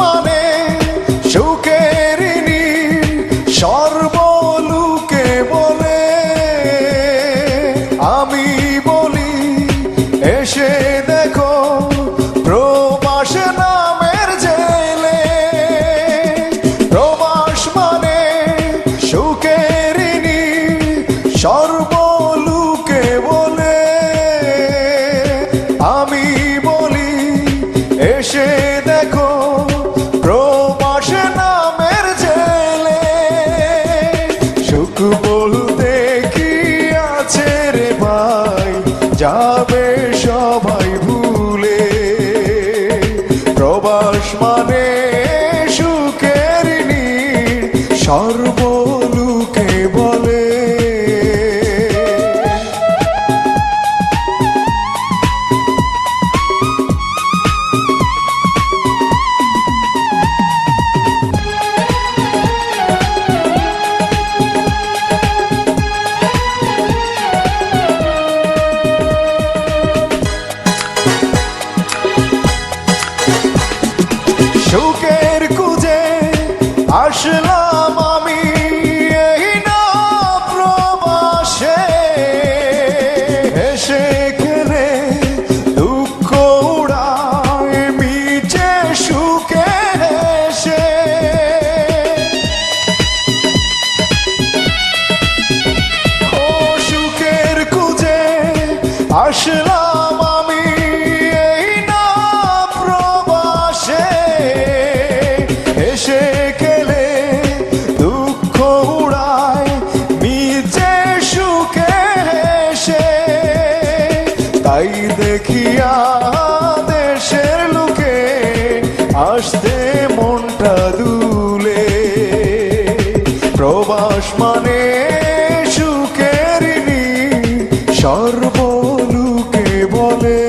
মানে সুখের নীড় সর্বলোকে বলে, আমি বলি এসে দেখো প্রবাস নামের জেলে। প্রবাস মানে সুখের নীড় সর্বলোকে বলে, আমি বলি এসে দেখো প্রবাস নামের জেলে। সুখ বলতে কি আছে রে ভাই, যাবে সবাই ভুলে। প্রবাস মানে সুখের নীড় সর্বলোকে বলে। সুখের খুঁজে আসলাম আমি এই না প্রবাসে, হেসে খেলে দুঃখ উড়ায় মিছে সুখে হেসে। ও সুখের খুঁজে আসলাম আমি এই না প্রবাসে, হেসে খেলে দুঃখ উড়ায় মিছে সুখে হেসে। তাই দেখিয়া দেশের লোকে আসতে মনটা দুলে। প্রবাস মানে সুখের নীড় সর্বলোকে বলে।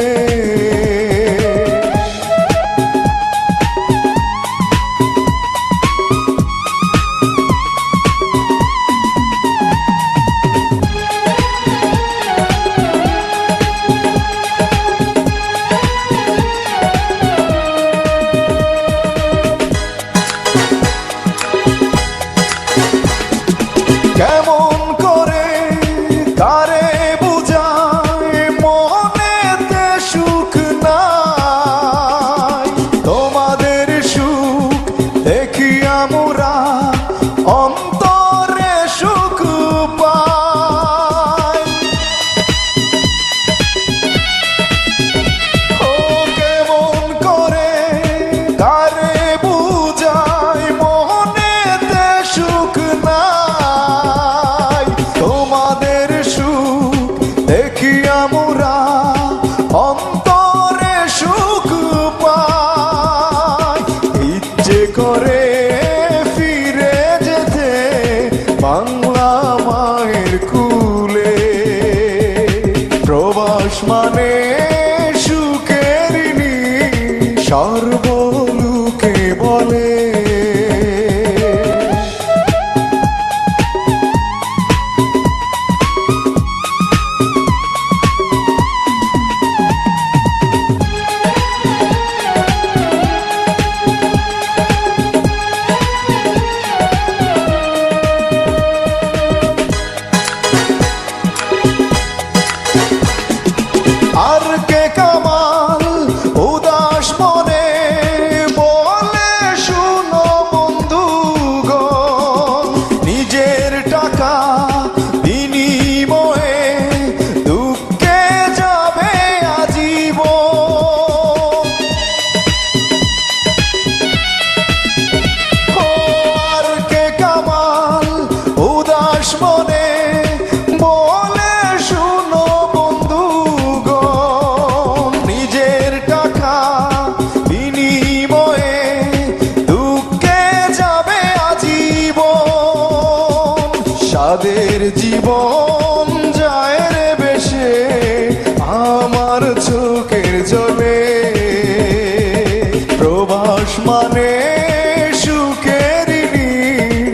কেমন করে তারে বুঝায় মনেতে সুখ নাই, তোমাদের সুখ দেখি আমরা অন্তরে সুখ পাই। ও কেমন করে তারে বুঝায় মনেতে সুখ নাই, তোমাদের সুখ দেখি আমরা অন্তরে সুখ পাই। ইচ্ছে করে ফিরে যেতে বাংলা মায়ের কুলে। প্রবাস মানে সুখের নীড় সর্বলোকে বলে। আর কে কামাল উদাস মনে বলে শুনো বন্ধুগণ, নিজের টাকা বিনিময়ে দুঃখে যাবে আজীবন। আর কে কামাল উদাস মনে বলে শুনো বন্ধুগণ, নিজের টাকা বিনিময়ে দুঃখে যাবে আজীবন। সাদের জীবন যায় রে বেশে আমার চোখের জলে। প্রবাস মানে সুখের নীড়